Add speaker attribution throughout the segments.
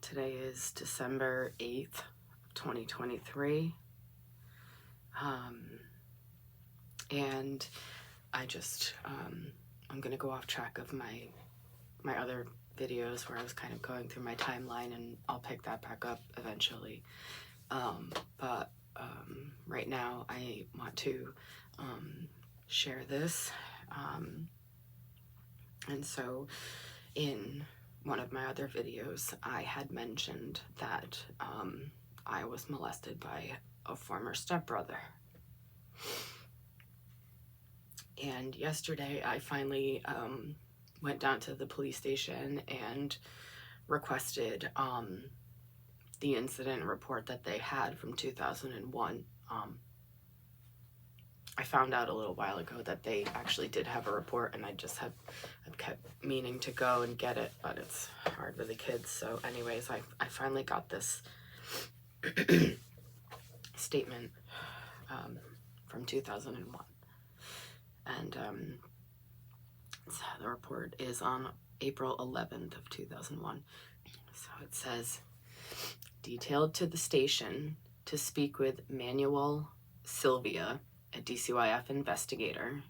Speaker 1: Today is December 8th, 2023. And I just, I'm going to go off track of my other videos where I was kind of going through my timeline, and I'll pick that back up eventually. But right now I want to share this. And so in one of my other videos, I had mentioned that I was molested by a former stepbrother. And yesterday I finally went down to the police station and requested the incident report that they had from 2001. I found out a little while ago that they actually did have a report, and I've kept meaning to go and get it, but it's hard with the kids. So anyways, I finally got this statement from 2001. And so the report is on April 11th of 2001. So it says, detailed to the station to speak with Manuel Sylvia, a DCYF investigator.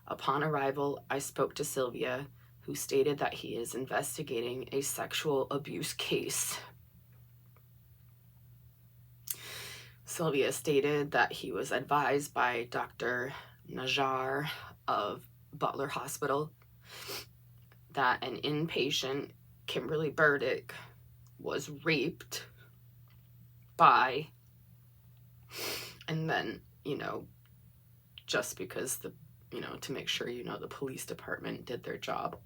Speaker 1: Upon arrival, I spoke to Sylvia, who stated that he is investigating a sexual abuse case. Sylvia stated that he was advised by Dr. Najjar of Butler Hospital that an inpatient, Kimberly Burdick, was raped by, and then, just because to make sure the police department did their job,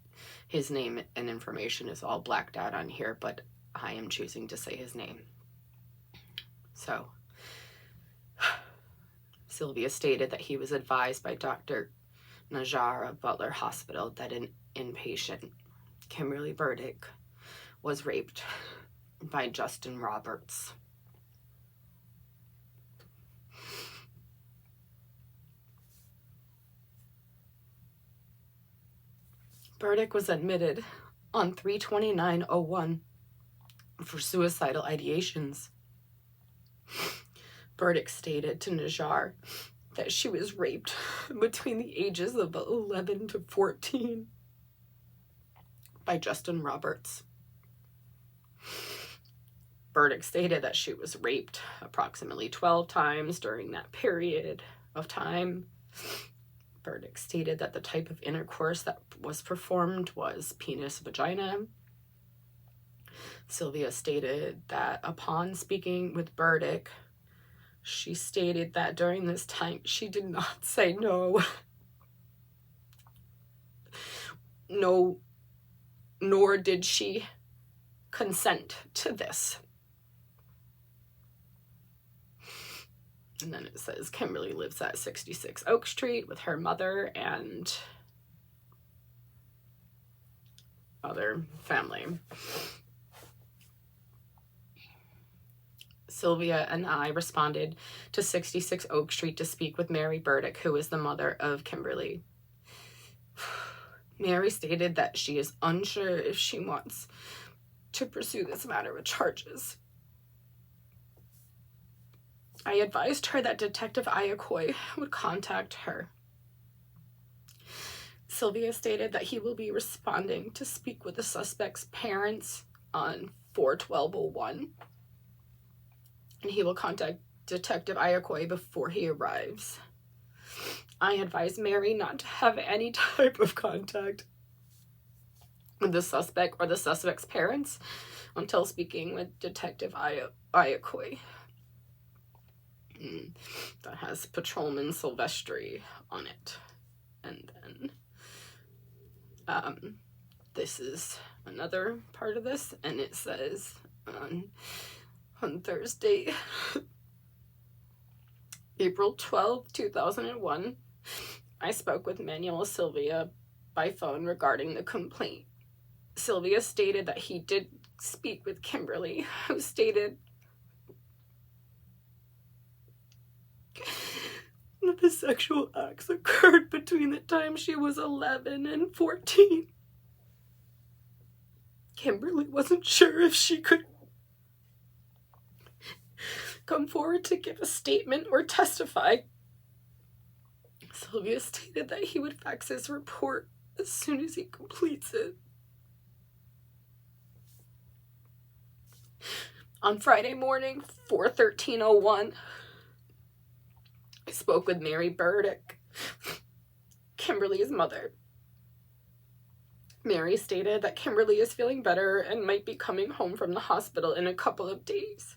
Speaker 1: his name and information is all blacked out on here, but I am choosing to say his name. So Sylvia stated that he was advised by Dr. Najjar of Butler Hospital that an inpatient, Kimberly Burdick, was raped by Justin Roberts. Burdick was admitted on 3/29/01 for suicidal ideations. Burdick stated to Najjar that she was raped between the ages of 11 to 14 by Justin Roberts. Burdick stated that she was raped approximately 12 times during that period of time. Burdick stated that the type of intercourse that was performed was penis-vagina. Sylvia stated that upon speaking with Burdick, she stated that during this time she did not say no. No, nor did she consent to this. And then it says Kimberly lives at 66 Oak Street with her mother and other family. Sylvia and I responded to 66 Oak Street to speak with Mary Burdick, who is the mother of Kimberly. Mary stated that she is unsure if she wants to pursue this matter with charges. I advised her that Detective Iacoi would contact her. Sylvia stated that he will be responding to speak with the suspect's parents on 4/12/01, and he will contact Detective Iacoi before he arrives. I advised Mary not to have any type of contact with the suspect or the suspect's parents until speaking with Detective Iacoi. That has Patrolman Silvestri on it. And then this is another part of this, and it says on Thursday, April 12, 2001, I spoke with Manuel Sylvia by phone regarding the complaint. Sylvia stated that he did speak with Kimberly, who stated that the sexual acts occurred between the time she was 11 and 14. Kimberly wasn't sure if she could come forward to give a statement or testify. Sylvia stated that he would fax his report as soon as he completes it. On Friday morning, 4/13/01, I spoke with Mary Burdick, Kimberly's mother. Mary stated that Kimberly is feeling better and might be coming home from the hospital in a couple of days.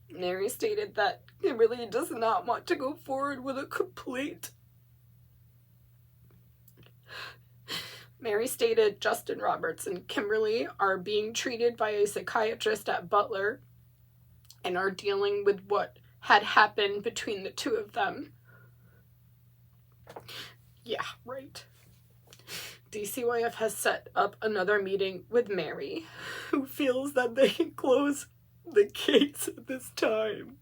Speaker 1: Mary stated that Kimberly does not want to go forward with a complaint. Mary stated Justin Roberts and Kimberly are being treated by a psychiatrist at Butler and are dealing with what had happened between the two of them. Yeah, right. DCYF has set up another meeting with Mary, who feels that they can close the case at this time.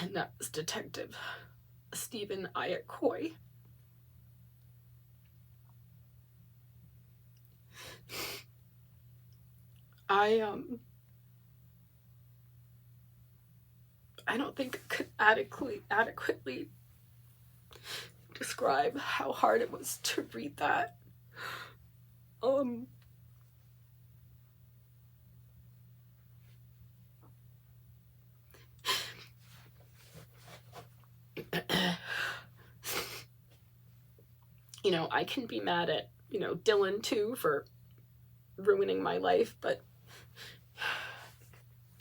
Speaker 1: And that was Detective Stephen Iaccoy. I don't think I could adequately describe how hard it was to read that. You know, I can be mad at, Dylan too for ruining my life, but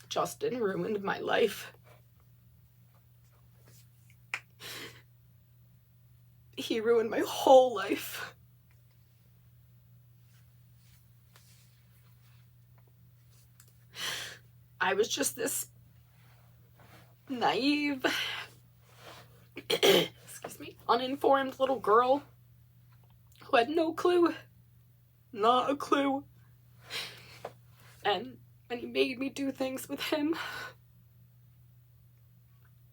Speaker 1: Justin ruined my life. He ruined my whole life. I was just this naive, uninformed little girl who had no clue, not a clue. And he made me do things with him.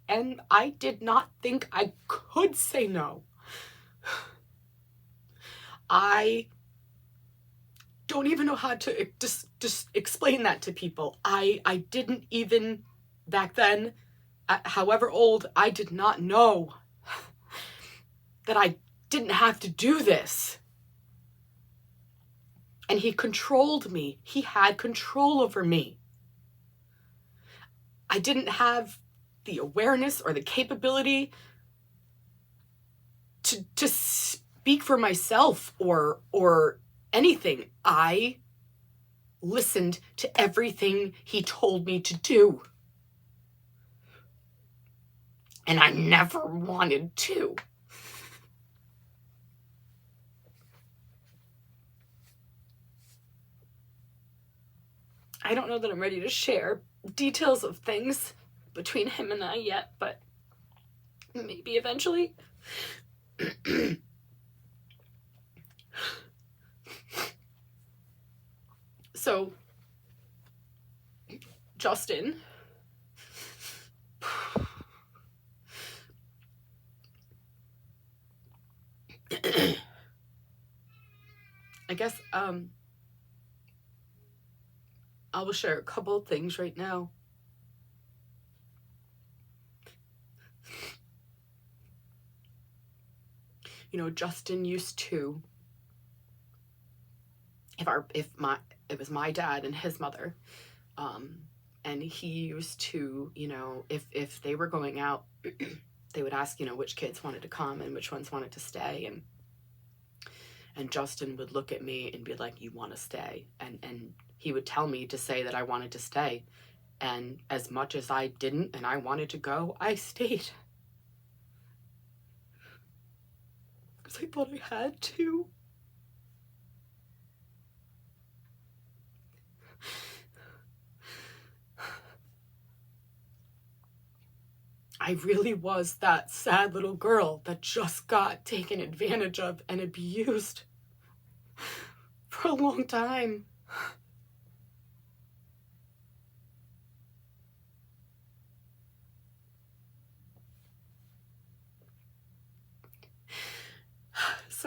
Speaker 1: And I did not think I could say no. I don't even know how to just explain that to people. I didn't even, back then, however old, I did not know that I didn't have to do this. And he controlled me. He had control over me. I didn't have the awareness or the capability to speak for myself or anything. I listened to everything he told me to do. And I never wanted to. I don't know that I'm ready to share details of things between him and I yet, but maybe eventually. So, Justin, I guess I will share a couple of things right now. Justin used to, it was my dad and his mother, and he used to, if they were going out, they would ask, which kids wanted to come and which ones wanted to stay, and Justin would look at me and be like, you want to stay, and he would tell me to say that I wanted to stay, and as much as I didn't and I wanted to go, I stayed. I thought I had to. I really was that sad little girl that just got taken advantage of and abused for a long time.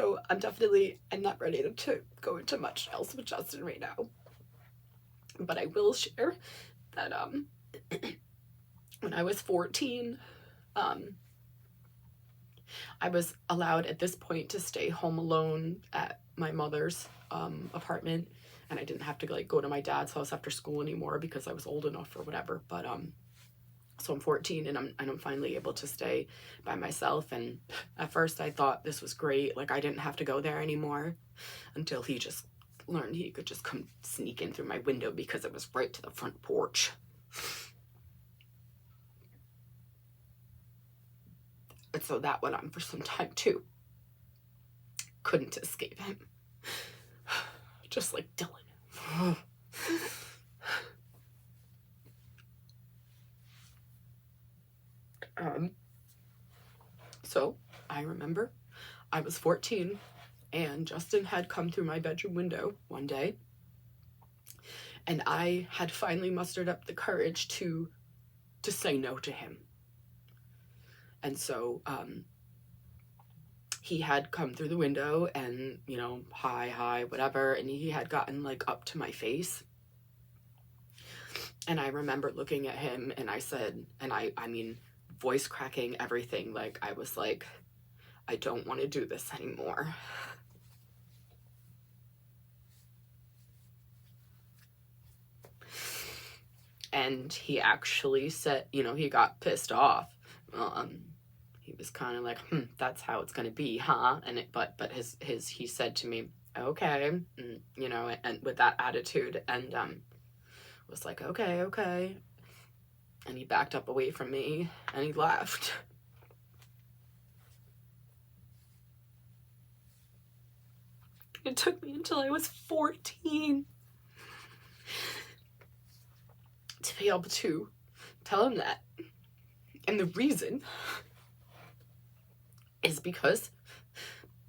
Speaker 1: So I'm not ready to go into much else with Justin right now. But I will share that when I was 14, I was allowed at this point to stay home alone at my mother's apartment, and I didn't have to like go to my dad's house after school anymore because I was old enough or whatever. But so I'm 14 and I'm finally able to stay by myself. And at first I thought this was great, like I didn't have to go there anymore, until he just learned he could just come sneak in through my window because it was right to the front porch. And so that went on for some time too. Couldn't escape him. Just like Dylan. So I remember I was 14 and Justin had come through my bedroom window one day, and I had finally mustered up the courage to say no to him. And so he had come through the window and, you know, hi, whatever, and he had gotten like up to my face. And I remember looking at him and I said, and I mean, voice cracking, everything, like I was like, I don't want to do this anymore. And he actually said, you know, he got pissed off. He was kind of like, that's how it's gonna be, huh? And he said to me, okay, and, you know, and with that attitude, and was like, okay, and he backed up away from me and he left. It took me until I was 14 to be able to tell him that. And the reason is because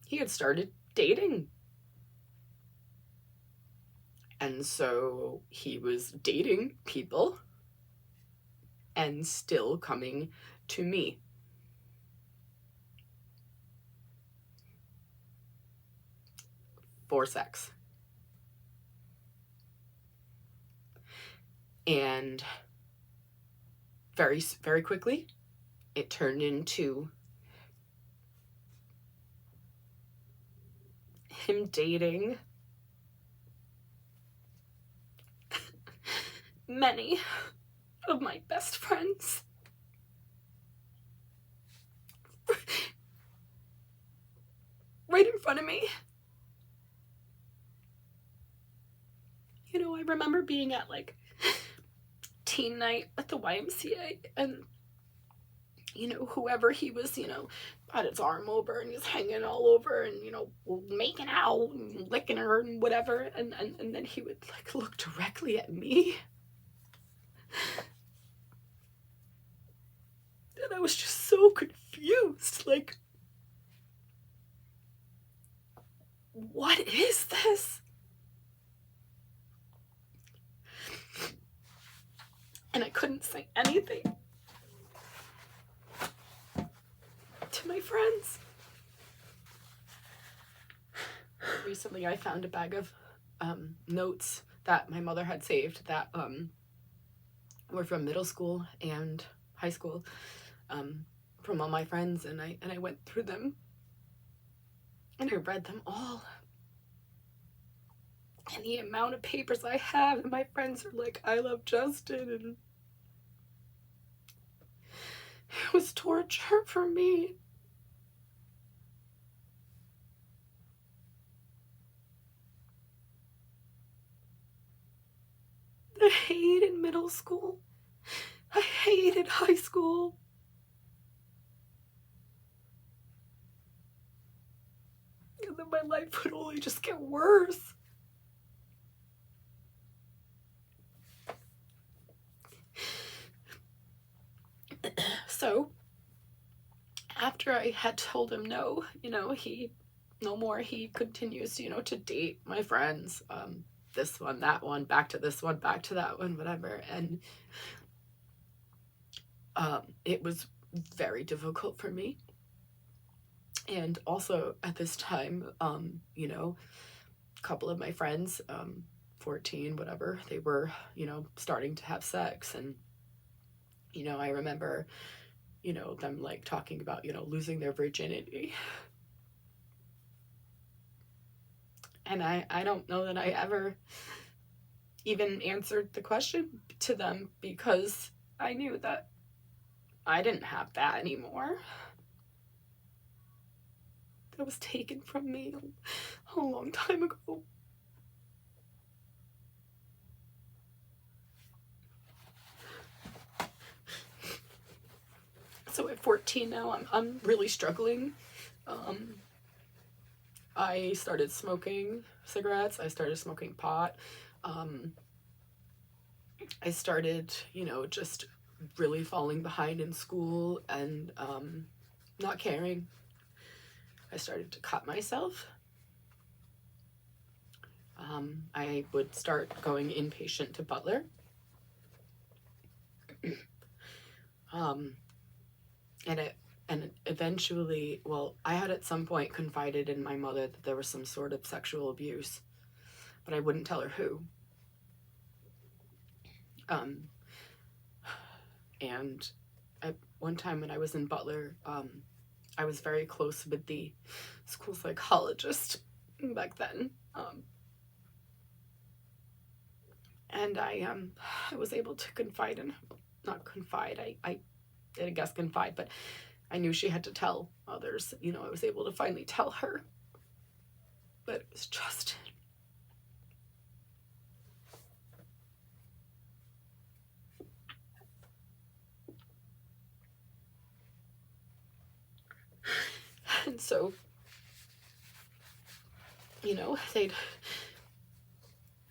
Speaker 1: he had started dating. And so he was dating people and still coming to me. For sex. And very, very quickly, it turned into him dating many of my best friends. Right in front of me. You know, I remember being at like teen night at the YMCA, and you know, whoever he was, you know, had his arm over and he's hanging all over and, you know, making out and licking her and whatever, and then he would like look directly at me. And I was just so confused, like, what is this? And I couldn't say anything to my friends. Recently I found a bag of notes that my mother had saved that were from middle school and high school, from all my friends, and I went through them and I read them all. And the amount of papers I have, and my friends are like, I love Justin, and it was torture for me. I hated middle school. I hated high school. And then my life would only just get worse. So, after I had told him no, you know, no more, he continues, you know, to date my friends, this one, that one, back to this one, back to that one, whatever. And it was very difficult for me And also at this time, you know, a couple of my friends, 14, whatever, they were, you know, starting to have sex. And, you know, I remember, you know, them like talking about, you know, losing their virginity. And I don't know that I ever even answered the question to them, because I knew that I didn't have that anymore. That was taken from me a long time ago. So at 14 now, I'm really struggling. I started smoking cigarettes. I started smoking pot. I started, you know, just really falling behind in school and not caring. I started to cut myself. I would start going inpatient to Butler. And eventually, well, I had at some point confided in my mother that there was some sort of sexual abuse, but I wouldn't tell her who. And at one time when I was in Butler, I was very close with the school psychologist back then. And I was able to confide in, not confide, I did, I guess, confide, but I knew she had to tell others. You know, I was able to finally tell her. But it was just... And so, you know, they'd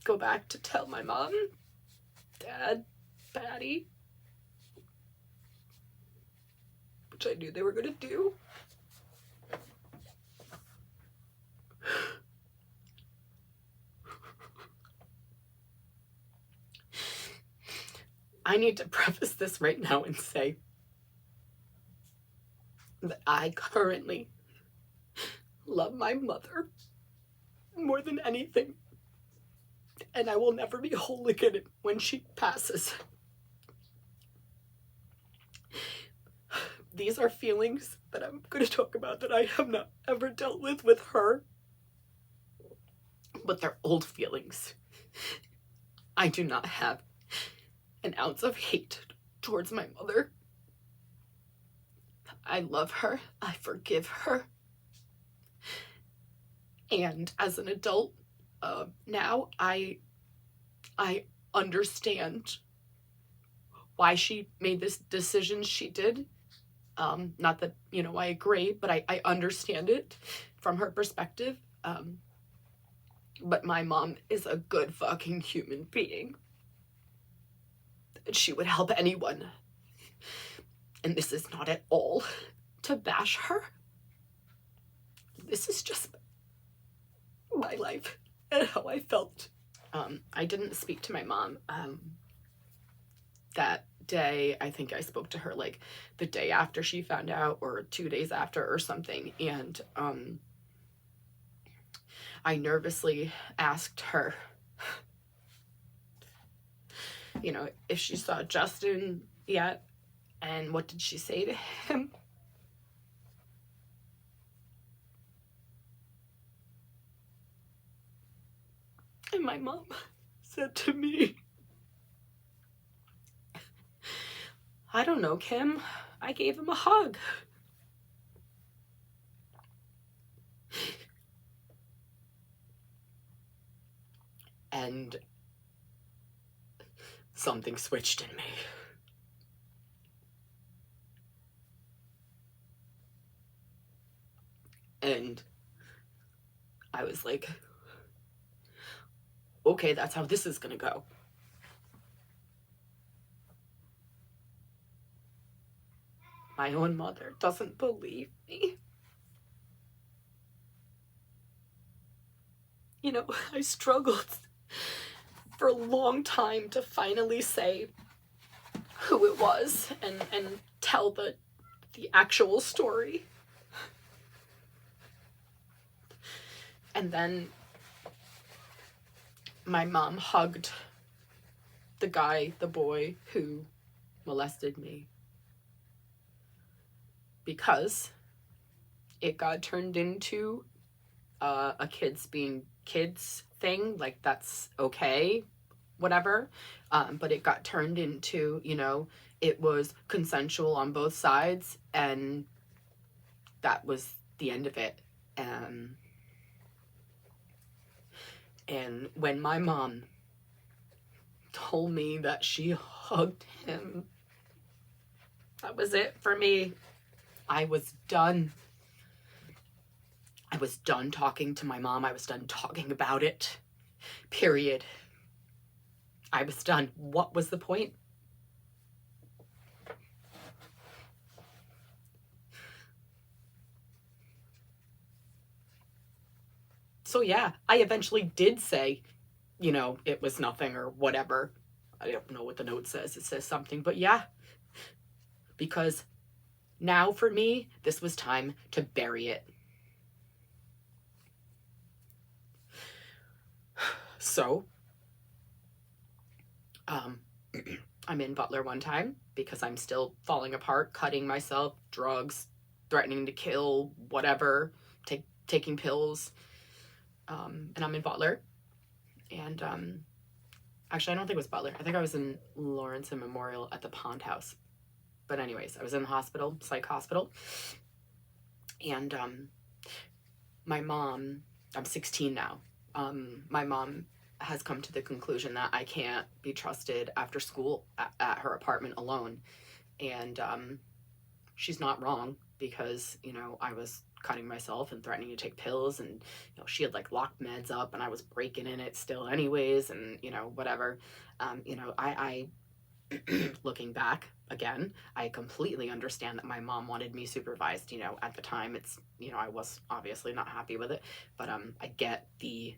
Speaker 1: go back to tell my mom, Dad, Patty, which I knew they were going to do. I need to preface this right now and say that I currently love my mother more than anything, and I will never be whole again when she passes. These are feelings that I'm going to talk about that I have not ever dealt with her, but they're old feelings. I do not have an ounce of hate towards my mother. I love her. I forgive her. And as an adult, now I understand why she made this decision she did. Not that, you know, I agree, but I understand it from her perspective. But my mom is a good fucking human being. She would help anyone. And this is not at all to bash her. This is just my life and how I felt. I didn't speak to my mom that day. I think I spoke to her like the day after she found out, or 2 days after or something. And I nervously asked her, you know, if she saw Justin yet, and what did she say to him. And my mom said to me, I don't know, Kim. I gave him a hug. And something switched in me. And I was like, okay, that's how this is gonna go. My own mother doesn't believe me. You know, I struggled for a long time to finally say who it was and tell the actual story. And then my mom hugged the boy who molested me, because it got turned into a kids being kids thing. Like, that's okay, whatever. But it got turned into, it was consensual on both sides, and that was the end of it. And when my mom told me that she hugged him, that was it for me. I was done. I was done talking to my mom. I was done talking about it. Period. I was done. What was the point? So yeah, I eventually did say, it was nothing or whatever. I don't know what the note says. It says something, but yeah. Because now for me, this was time to bury it. So, I'm in Butler one time because I'm still falling apart, cutting myself, drugs, threatening to kill, whatever, taking pills. And I'm in Butler. And actually, I don't think it was Butler. I think I was in Lawrence and Memorial at the Pond House. But anyways, I was in the hospital, psych hospital. And my mom, I'm 16 now. My mom has come to the conclusion that I can't be trusted after school at her apartment alone. And she's not wrong, because, I was cutting myself and threatening to take pills, and, she had like locked meds up and I was breaking in it still anyways, and, whatever. I looking back again, I completely understand that my mom wanted me supervised. At the time, it's, I was obviously not happy with it, but I get the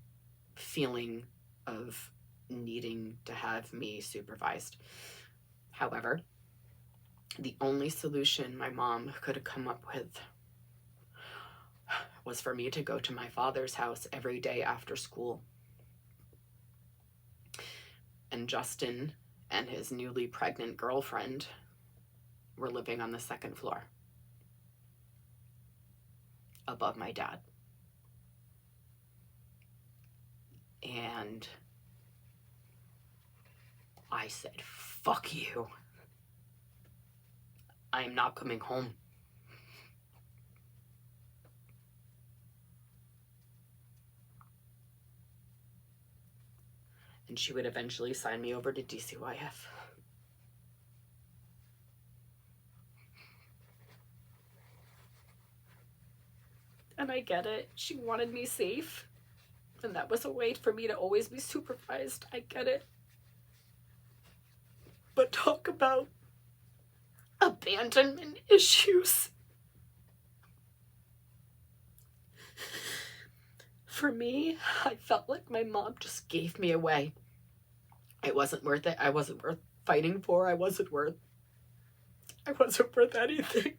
Speaker 1: feeling of needing to have me supervised. However, the only solution my mom could have come up with was for me to go to my father's house every day after school. And Justin and his newly pregnant girlfriend were living on the second floor above my dad. And I said, fuck you. I am not coming home. And she would eventually sign me over to DCYF. And I get it. She wanted me safe. And that was a way for me to always be supervised. I get it. But talk about abandonment issues. For me, I felt like my mom just gave me away. It wasn't worth it. I wasn't worth fighting for. I wasn't worth anything.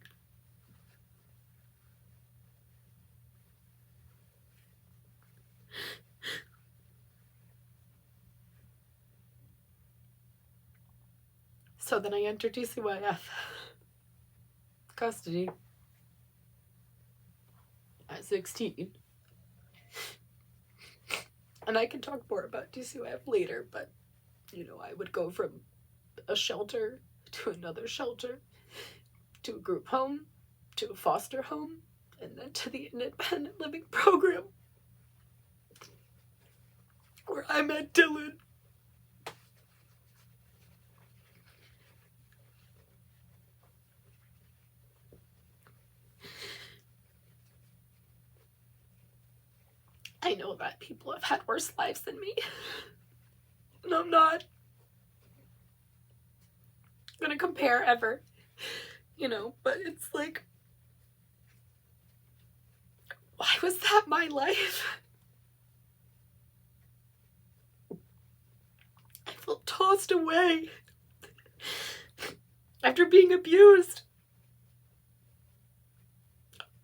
Speaker 1: So then I entered DCYF custody at 16. And I can talk more about DCYF later, but, I would go from a shelter to another shelter, to a group home, to a foster home, and then to the independent living program, where I met Dylan. I know that people have had worse lives than me, and I'm not gonna compare ever, but it's like, why was that my life? I felt tossed away after being abused,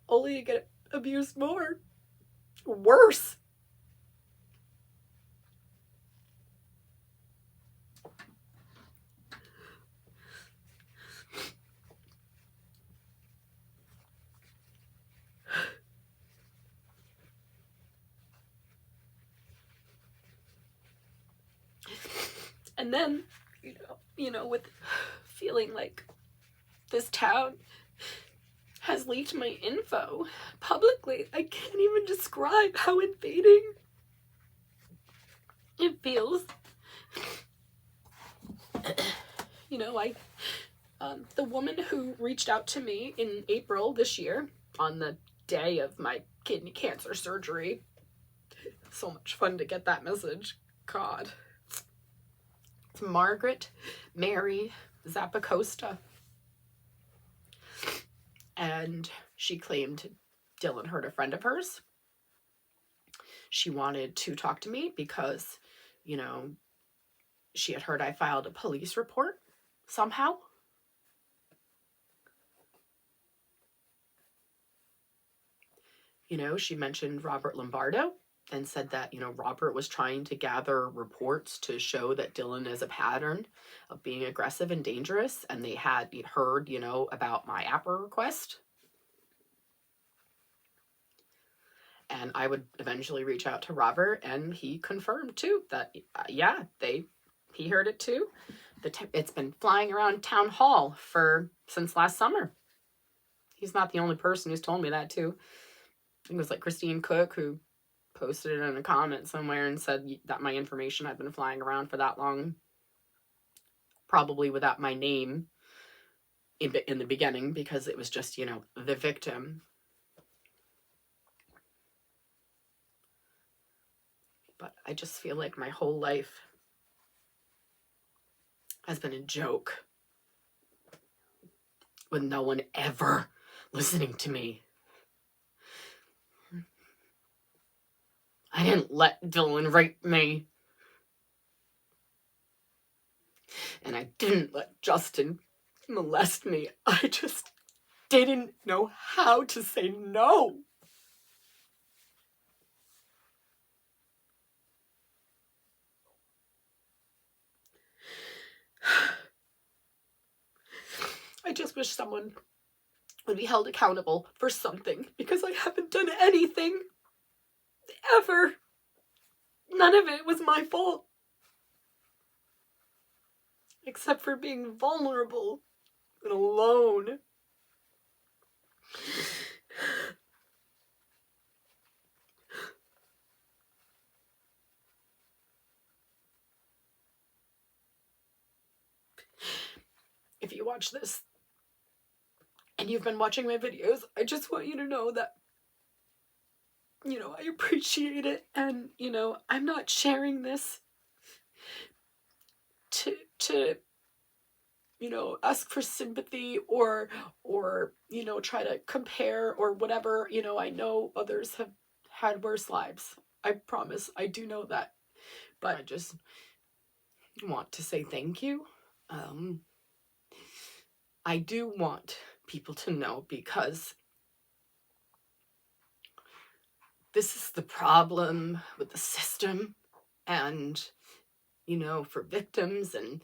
Speaker 1: only to get abused more, worse.
Speaker 2: And then, with feeling like this town has leaked my info publicly, I can't even describe how invading it feels. The woman who reached out to me in April this year on the day of my kidney cancer surgery. So much fun to get that message. God. It's Margaret Mary Zappacosta. And she claimed Dylan hurt a friend of hers. She wanted to talk to me because, she had heard I filed a police report somehow. She mentioned Robert Lombardo and said that, Robert was trying to gather reports to show that Dylan is a pattern of being aggressive and dangerous. And they had heard, about my APRA request. And I would eventually reach out to Robert, and he confirmed too that, he heard it too. It's been flying around town hall since last summer. He's not the only person who's told me that too. It was like Christine Cook who posted it in a comment somewhere and said that my information had been flying around for that long, probably without my name in the beginning, because it was just, the victim. But I just feel like my whole life has been a joke, with no one ever listening to me. I didn't let Dylan rape me. And I didn't let Justin molest me. I just didn't know how to say no. I just wish someone would be held accountable for something, because I haven't done anything ever. None of it was my fault, except for being vulnerable and alone. If you watch this and you've been watching my videos, I just want you to know that, I appreciate it. And, I'm not sharing this to ask for sympathy or try to compare or whatever. I know others have had worse lives. I promise. I do know that. But I just want to say thank you. I do want people to know, because this is the problem with the system, and, for victims and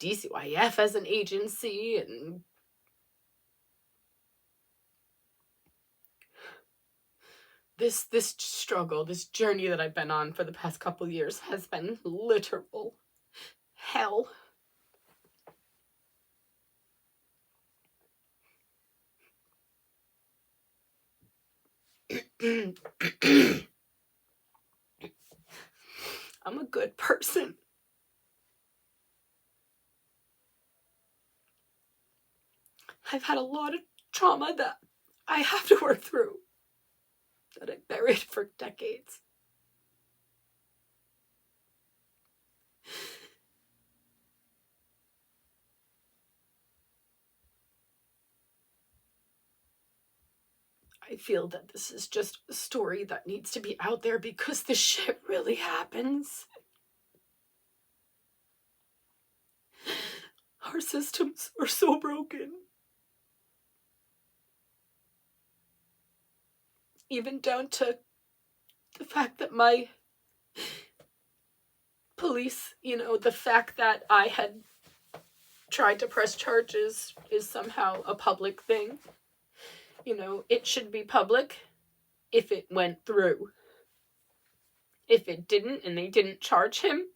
Speaker 2: DCYF as an agency, and this struggle, this journey that I've been on for the past couple years has been literal hell. I'm a good person. I've had a lot of trauma that I have to work through, that I buried for decades. I feel that this is just a story that needs to be out there, because this shit really happens. Our systems are so broken. Even down to the fact that my police, the fact that I had tried to press charges is somehow a public thing. It should be public if it went through. If it didn't and they didn't charge him,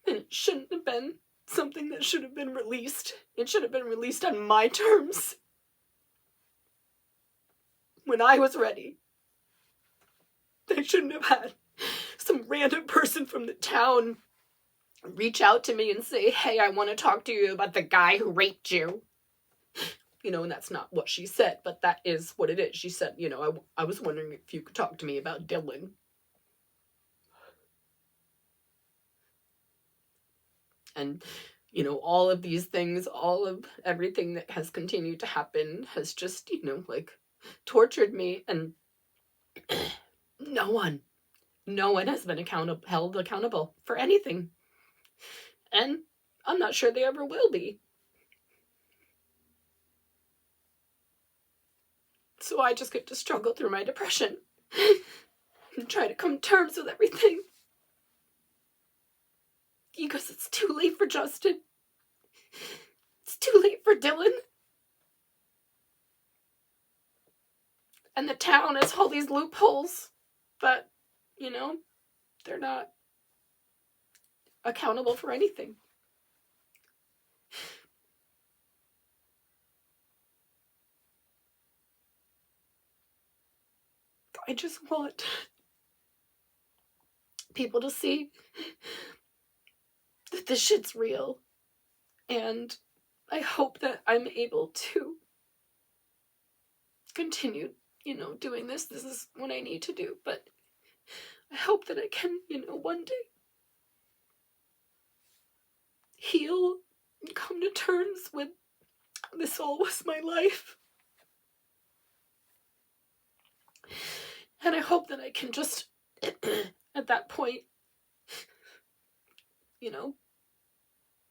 Speaker 1: And it shouldn't have been something that should have been released. It should have been released on my terms. When I was ready. I shouldn't have had some random person from the town reach out to me and say, hey, I want to talk to you about the guy who raped you. You know, and that's not what she said, but that is what it is. She said, you know, I was wondering if you could talk to me about Dylan. And, you know, all of these things, all of everything that has continued to happen has just, you know, like tortured me. And no one has been held accountable for anything. And I'm not sure they ever will be. So I just get to struggle through my depression and try to come to terms with everything. Because it's too late for Justin. It's too late for Dylan. And the town has all these loopholes that, you know, they're not accountable for anything. I just want people to see that this shit's real. And I hope that I'm able to continue, you know, doing this. This is what I need to do. But I hope that I can, you know, one day heal and come to terms with this all was my life. And I hope that I can just, at that point, you know,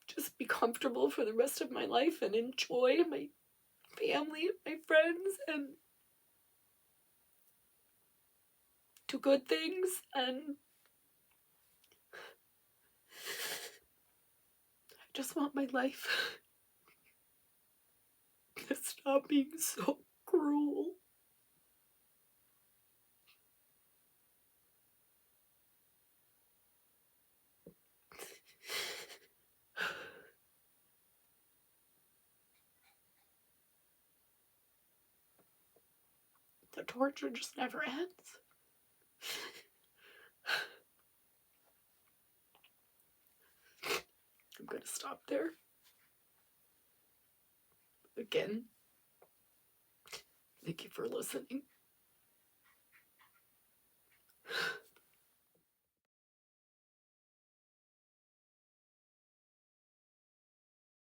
Speaker 1: just be comfortable for the rest of my life and enjoy my family, my friends, and do good things. And I just want my life to stop being so cruel. The torture just never ends. I'm gonna stop there. Again, thank you for listening.